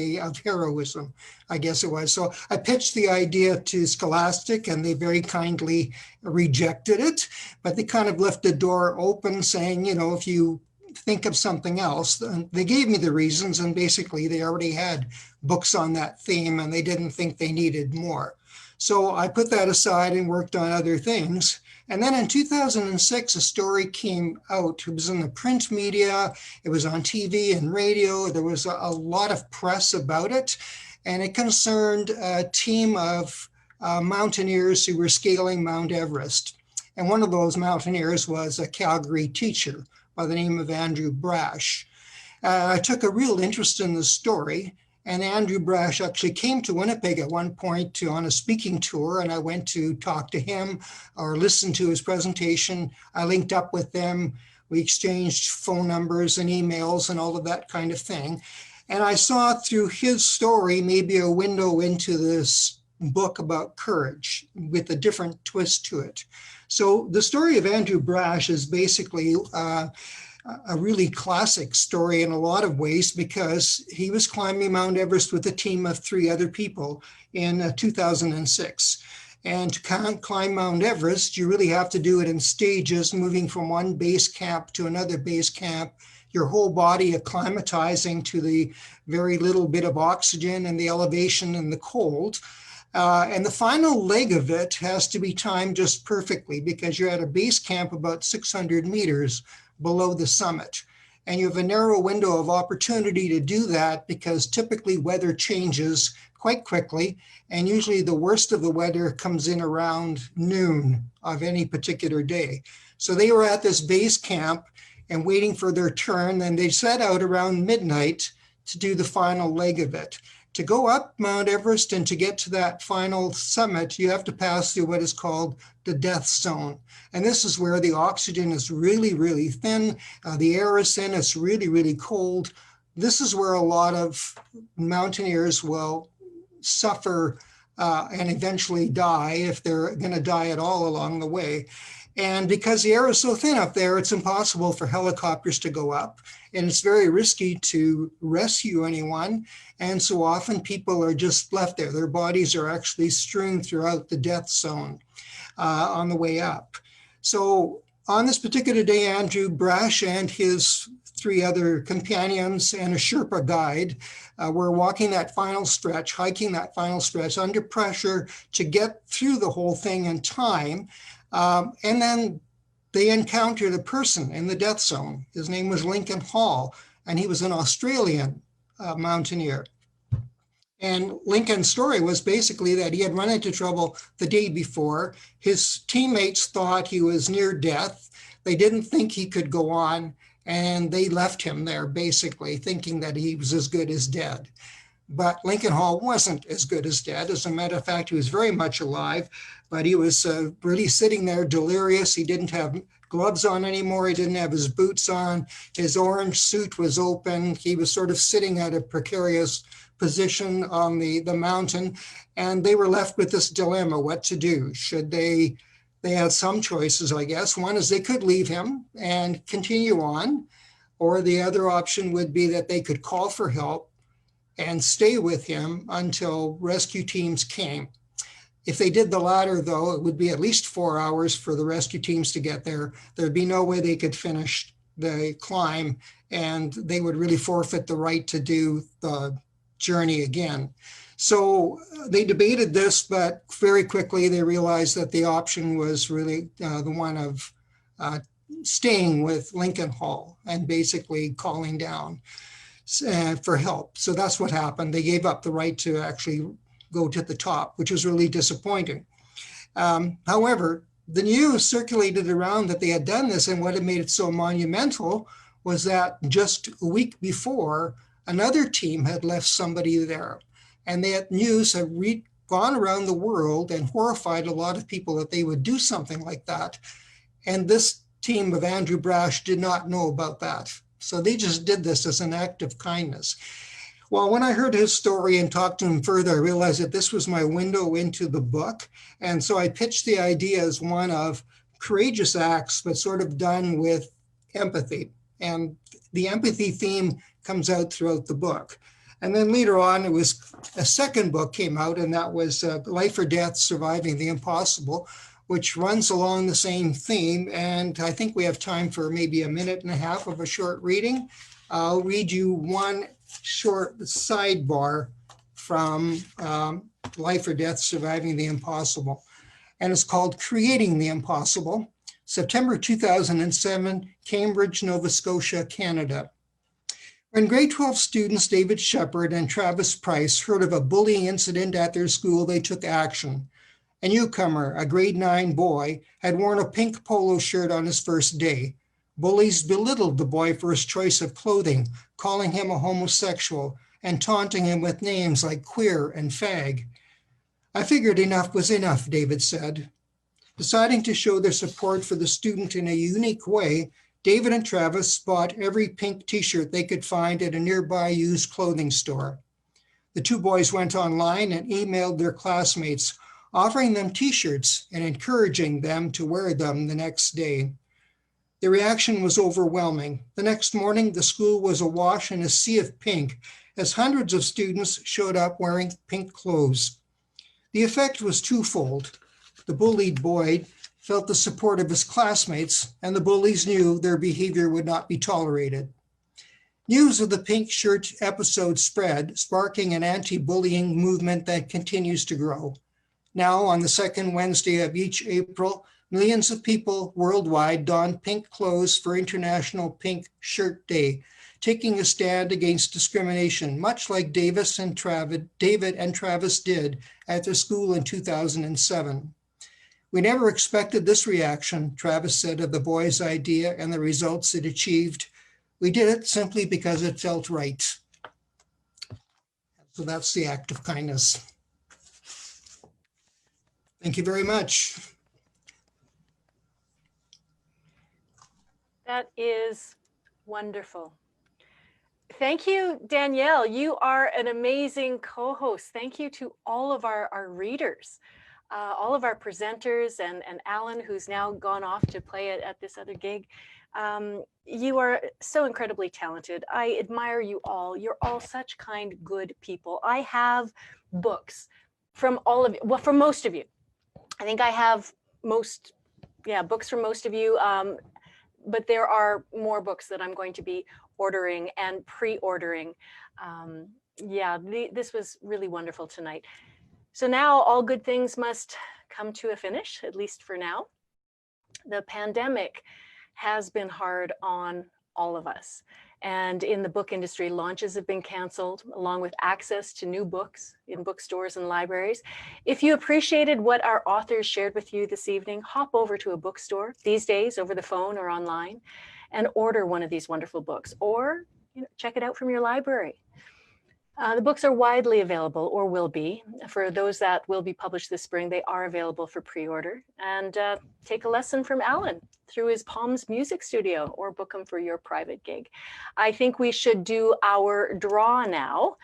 heroism, I guess it was. So I pitched the idea to Scholastic and they very kindly rejected it, but they kind of left the door open saying, if you think of something else, and they gave me the reasons, and basically they already had books on that theme and they didn't think they needed more. So I put that aside and worked on other things. And then in 2006, a story came out. It was in the print media. It was on TV and radio. There was a lot of press about it. And it concerned a team of mountaineers who were scaling Mount Everest. And one of those mountaineers was a Calgary teacher by the name of Andrew Brash. I took a real interest in the story. And Andrew Brash actually came to Winnipeg at one point on a speaking tour, and I went to talk to him or listen to his presentation. I linked up with them. We exchanged phone numbers and emails and all of that kind of thing. And I saw through his story maybe a window into this book about courage with a different twist to it. So the story of Andrew Brash is basically a really classic story in a lot of ways, because he was climbing Mount Everest with a team of 3 other people in 2006. And to climb Mount Everest, you really have to do it in stages, moving from one base camp to another base camp, your whole body acclimatizing to the very little bit of oxygen and the elevation and the cold. And the final leg of it has to be timed just perfectly, because you're at a base camp about 600 meters below the summit. And you have a narrow window of opportunity to do that, because typically weather changes quite quickly. And usually the worst of the weather comes in around noon of any particular day. So they were at this base camp and waiting for their turn. And they set out around midnight to do the final leg of it. To go up Mount Everest and to get to that final summit, you have to pass through what is called the death zone. And this is where the oxygen is really, really thin. The air is thin, it's really, really cold. This is where a lot of mountaineers will suffer and eventually die, if they're going to die at all along the way. And because the air is so thin up there, it's impossible for helicopters to go up. And it's very risky to rescue anyone. And so often people are just left there. Their bodies are actually strewn throughout the death zone on the way up. So on this particular day, Andrew Brash and his 3 other companions and a Sherpa guide were walking that final stretch, hiking that final stretch under pressure to get through the whole thing in time. And then they encountered a person in the death zone. His name was Lincoln Hall, and he was an Australian mountaineer. And Lincoln's story was basically that he had run into trouble the day before. His teammates thought he was near death. They didn't think he could go on, and they left him there basically thinking that he was as good as dead. But Lincoln Hall wasn't as good as dead. As a matter of fact, he was very much alive, but he was really sitting there delirious. He didn't have gloves on anymore. He didn't have his boots on. His orange suit was open. He was sort of sitting at a precarious position on the mountain, and they were left with this dilemma, what to do. Should they had some choices, I guess. One is they could leave him and continue on, or the other option would be that they could call for help and stay with him until rescue teams came. If they did the latter, though, it would be at least 4 hours for the rescue teams to get there. There'd be no way they could finish the climb, and they would really forfeit the right to do the journey again. So they debated this, but very quickly they realized that the option was really the one of staying with Lincoln Hall and basically calling down for help. So that's what happened. They gave up the right to actually go to the top, which was really disappointing. However, the news circulated around that they had done this, and what had made it so monumental was that just a week before, another team had left somebody there. And that news had gone around the world and horrified a lot of people that they would do something like that. And this team of Andrew Brash did not know about that. So they just did this as an act of kindness. Well, when I heard his story and talked to him further, I realized that this was my window into the book. And so I pitched the idea as one of courageous acts, but sort of done with empathy. And the empathy theme comes out throughout the book. And then later on, it was a second book came out, and that was Life or Death, Surviving the Impossible, which runs along the same theme. And I think we have time for maybe a minute and a half of a short reading. I'll read you one short sidebar from Life or Death, Surviving the Impossible. And it's called Creating the Impossible, September 2007, Cambridge, Nova Scotia, Canada. When grade 12 students David Shepard and Travis Price heard of a bullying incident at their school, they took action. A newcomer, a grade 9 boy, had worn a pink polo shirt on his first day. Bullies belittled the boy for his choice of clothing, calling him a homosexual and taunting him with names like queer and fag. I figured enough was enough, David said. Deciding to show their support for the student in a unique way, David and Travis bought every pink t-shirt they could find at a nearby used clothing store. The two boys went online and emailed their classmates, offering them t-shirts and encouraging them to wear them the next day. The reaction was overwhelming. The next morning, the school was awash in a sea of pink as hundreds of students showed up wearing pink clothes. The effect was twofold. The bullied boy felt the support of his classmates, and the bullies knew their behavior would not be tolerated. News of the pink shirt episode spread, sparking an anti-bullying movement that continues to grow. Now, on the second Wednesday of each April, millions of people worldwide don pink clothes for International Pink Shirt Day, taking a stand against discrimination, much like David and Travis did at their school in 2007. We never expected this reaction, Travis said of the boys' idea and the results it achieved. We did it simply because it felt right. So that's the act of kindness. Thank you very much. That is wonderful. Thank you, Danielle. You are an amazing co-host. Thank you to all of our readers. All of our presenters and Allan, who's now gone off to play at this other gig. You are so incredibly talented. I admire you all. You're all such kind, good people. I have books from all of you, well, from most of you. I think I have books from most of you, but there are more books that I'm going to be ordering and pre-ordering. This was really wonderful tonight. So now all good things must come to a finish, at least for now. The pandemic has been hard on all of us. And in the book industry, launches have been canceled, along with access to new books in bookstores and libraries. If you appreciated what our authors shared with you this evening, hop over to a bookstore these days over the phone or online and order one of these wonderful books, or check it out from your library. The books are widely available, or will be. For those that will be published this spring, they are available for pre-order. And take a lesson from Allan through his Palms Music Studio, or book them for your private gig. I think we should do our draw now,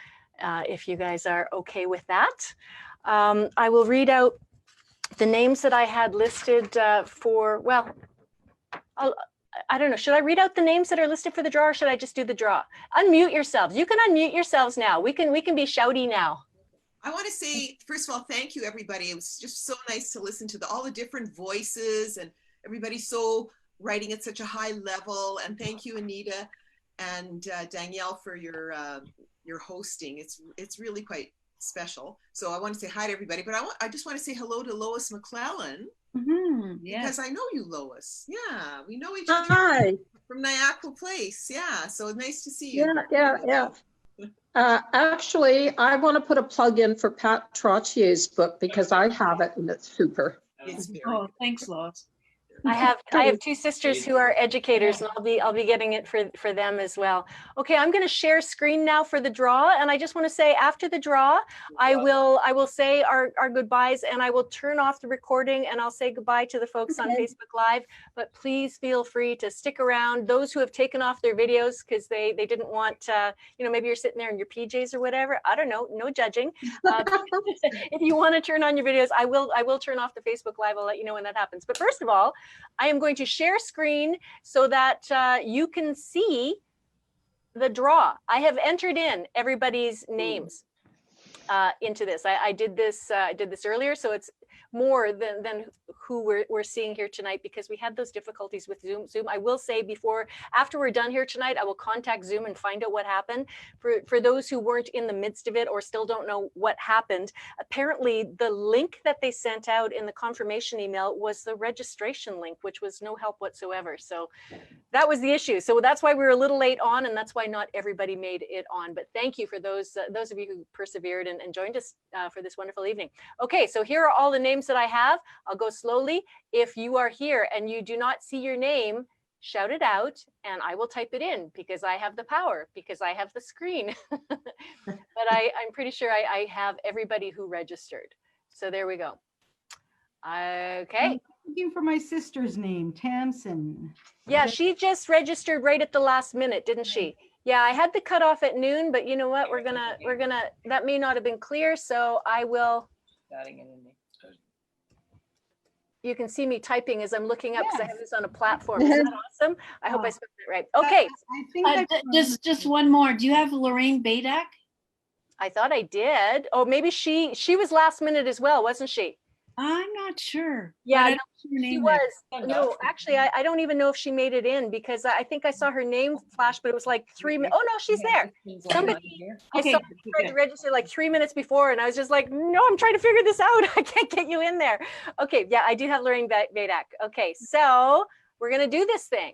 if you guys are okay with that. I will read out the names that I had listed for, well, I don't know, should I read out the names that are listed for the draw, or should I just do the draw? Unmute yourselves. You can unmute yourselves now. We can be shouty now. I want to say, first of all, thank you, everybody. It was just so nice to listen to all the different voices, and everybody so writing at such a high level. And thank you, Anita and Danielle, for your hosting. It's really quite special. So I want to say hi to everybody, but I just want to say hello to Lois McClellan. Yeah. Because I know you, Lois. Yeah, we know each other from Niagara Place. Yeah, so nice to see you. Yeah. Actually, I want to put a plug in for Pat Trottier's book, because I have it and it's super. It's very Oh, thanks, Lois. I have two sisters who are educators, and I'll be getting it for them as well. Okay, I'm going to share screen now for the draw, and I just want to say, after the draw, I will say our goodbyes, and I will turn off the recording, and I'll say goodbye to the folks on Facebook Live. But please feel free to stick around. Those who have taken off their videos because they didn't want, maybe you're sitting there in your PJs or whatever. I don't know, no judging. If you want to turn on your videos, I will turn off the Facebook Live. I'll let you know when that happens. But first of all, I am going to share screen so that you can see the draw. I have entered in everybody's names into this. I did this earlier, so it's more than who we're seeing here tonight, because we had those difficulties with Zoom. I will say after we're done here tonight, I will contact Zoom and find out what happened. For those who weren't in the midst of it or still don't know what happened, apparently the link that they sent out in the confirmation email was the registration link, which was no help whatsoever. So that was the issue. So that's why we were a little late on, and that's why not everybody made it on. But thank you for those of you who persevered and joined us for this wonderful evening. Okay, so here are all the names that I have. I'll go slowly. If you are here and you do not see your name, shout it out and I will type it in, because I have the power, because I have the screen. But I'm pretty sure I have everybody who registered. So there we go. Okay. I'm looking for my sister's name, Tamsin. Yeah, she just registered right at the last minute, didn't she? Yeah, I had the cutoff at noon, but you know what? We're gonna, that may not have been clear, so I will. You can see me typing as I'm looking up, because I have this on a platform. Isn't that awesome? I hope I spelled it right. Okay. I think Just one more. Do you have Lorraine Badak? I thought I did. Oh, maybe she was last minute as well, wasn't she? I'm not sure. Yeah, I no, don't see her she name was. there. No, actually, I don't even know if she made it in, because I think I saw her name flash, but it was like 3 minutes. Oh no, she's there. Somebody, I saw her tried to register like 3 minutes before, and I was just like, no, I'm trying to figure this out. I can't get you in there. Okay, yeah, I do have Lorraine Badak. Okay, so we're gonna do this thing.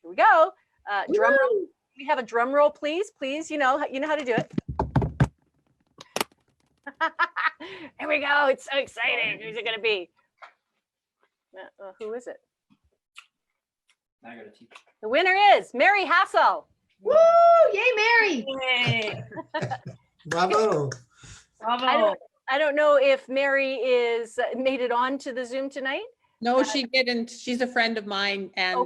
Here we go. Drum roll. We have a drum roll, please. Please, you know how to do it. Here we go. It's so exciting. Who's it going to be? Who is it? I got a teach. The winner is Mary Hassel. Woo! Yay, Mary! Yay. Bravo. Bravo. I don't know if Mary made it on to the Zoom tonight. No, she didn't. She's a friend of mine, and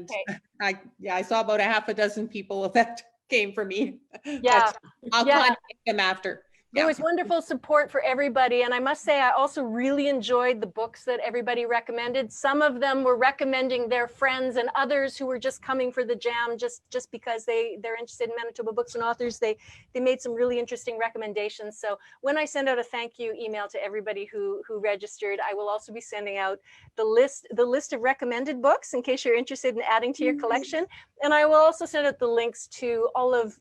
okay. I saw about a half a dozen people that came for me. Yeah, I'll contact them after. It was wonderful support for everybody. And I must say, I also really enjoyed the books that everybody recommended. Some of them were recommending their friends, and others who were just coming for the jam just because they're interested in Manitoba books and authors. They made some really interesting recommendations. So when I send out a thank you email to everybody who registered, I will also be sending out the list of recommended books in case you're interested in adding to your collection. And I will also send out the links to all of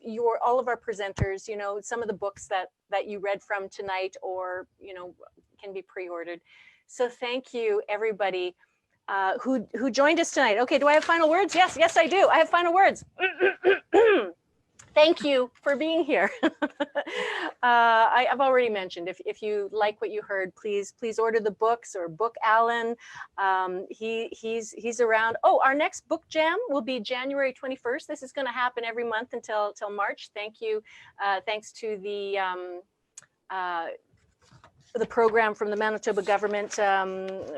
our presenters, some of the books that you read from tonight, or can be pre-ordered. So thank you, everybody. who joined us tonight. Okay, do I have final words? Yes, yes, I do. I have final words. Thank you for being here. I've already mentioned, if you like what you heard, please order the books or book Allan. He's around. Oh, our next book jam will be January 21st. This is going to happen every month until March. Thank you. Thanks to the program from the Manitoba government.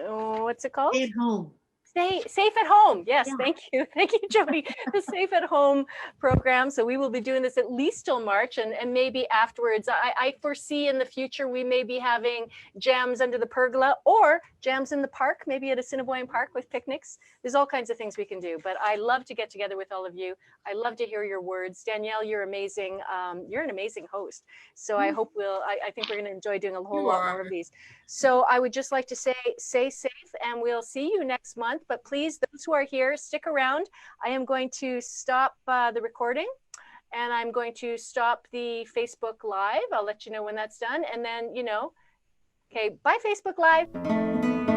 What's it called? Stay at home. Stay safe at home. Yes, Yeah. thank you, Jody. The Safe at Home program. So we will be doing this at least till March, and maybe afterwards. I foresee in the future we may be having jams under the pergola or jams in the park, maybe at Assiniboine Park with picnics. There's all kinds of things we can do. But I love to get together with all of you. I love to hear your words. Danielle, you're amazing. You're an amazing host. So I hope I think we're going to enjoy doing a whole lot more of these. So I would just like to say, stay safe, and we'll see you next month. But please, those who are here, stick around. I am going to stop the recording, and I'm going to stop the Facebook Live. I'll let you know when that's done. And then, okay, bye Facebook Live.